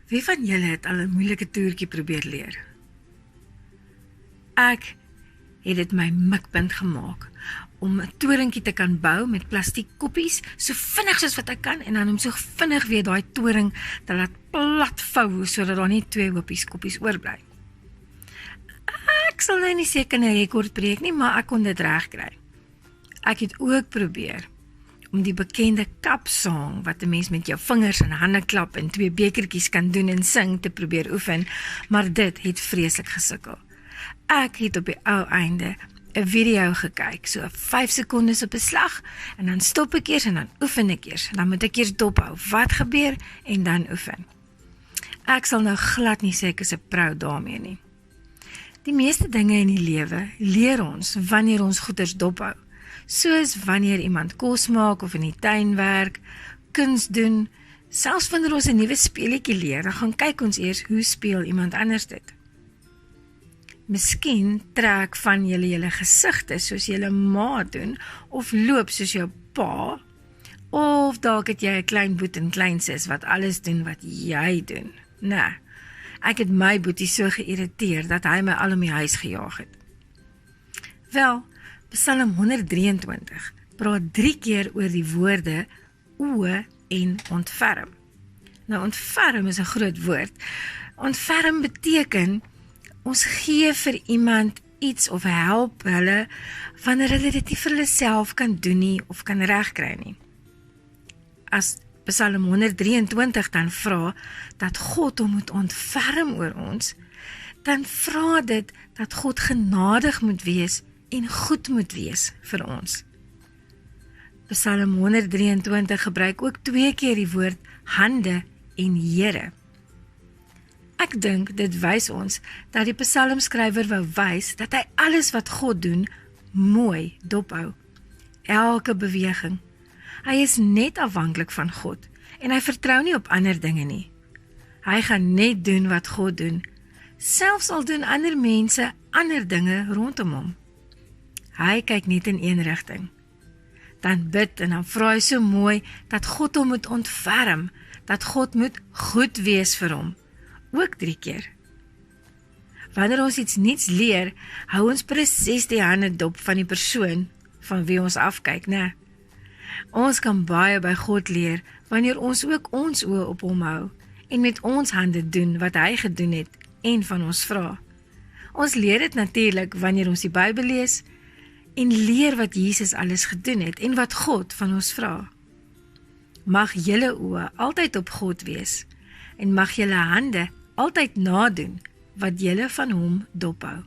Wie van julle het al 'n moeilike toertjie probeer leer? Ek het dit my mikpunt gemaak om 'n toringkie te kan bou met plastiek koppies, so vinnig soos wat ek kan, en dan om so vinnig weer daai toring te laat plat vou, sodat daar net 2 hoopies koppies oorbly. Ek sal nou nie seker 'n rekord breek nie, maar ek kon dit reg kry. Ek het ook probeer om die bekende kapsong wat 'n mens met jou vingers en hande klap en 2 bekertjies kan doen en sing te probeer oefen, maar dit het vreeslik gesukkel. Ek het op die ou einde 'n video gekyk, so 5 sekondes op 'n slag, en dan stop ek eers en dan oefen ek eers. Dan moet ek eers dophou wat gebeur en dan oefen. Ek sal nou glad nie sê ek is 'n pro daarmee nie. Die meeste dinge in die lewe leer ons wanneer ons goeders dophou. Soos wanneer iemand kos maak of in die tuin werk, kuns doen, selfs wanneer ons 'n nuwe speletjie leer, dan gaan kyk ons eers hoe speel iemand anders dit. Miskien trek van julle gesigte soos julle ma doen, of loop soos jou pa, of dalk het jy 'n klein boet en klein sis wat alles doen wat jy doen. Nee, ek het my boetie so geïrriteer dat hy my al om die huis gejaag het. Wel, Psalm 123 praat 3 keer oor die woorde o en ontferm. Nou, ontferm is 'n groot woord. Ontferm beteken ons gee vir iemand iets of help hulle wanneer hulle dit nie vir hulle self kan doen nie of kan regkry nie. As Psalm 123 dan vra dat God hom moet ontferm oor ons, dan vra dit dat God genadig moet wees en goed moet wees vir ons. Psalm 123 gebruik ook 2 keer die woord hande en Here. Ek dink dit wys ons dat die psalmskrywer wou wys dat hy alles wat God doen mooi dophou. Elke beweging. Hy is net afhanklik van God en hy vertrou nie op ander dinge nie. Hy gaan net doen wat God doen, selfs al doen ander mense ander dinge rondom hom. Hy kyk net in een rigting. Dan bid en dan vra hy so mooi dat God hom moet ontferm, dat God moet goed wees vir hom. Ook 3 keer. Wanneer ons iets nuuts leer, hou ons presies die hande dop van die persoon van wie ons afkyk, né? Ons kan baie by God leer wanneer ons ook ons oë op hom hou en met ons hande doen wat hy gedoen het en van ons vra. Ons leer dit natuurlik wanneer ons die Bybel lees en leer wat Jesus alles gedoen het en wat God van ons vra. Mag julle oë altyd op God wees en mag julle hande altyd nadoen wat julle van hom dophou.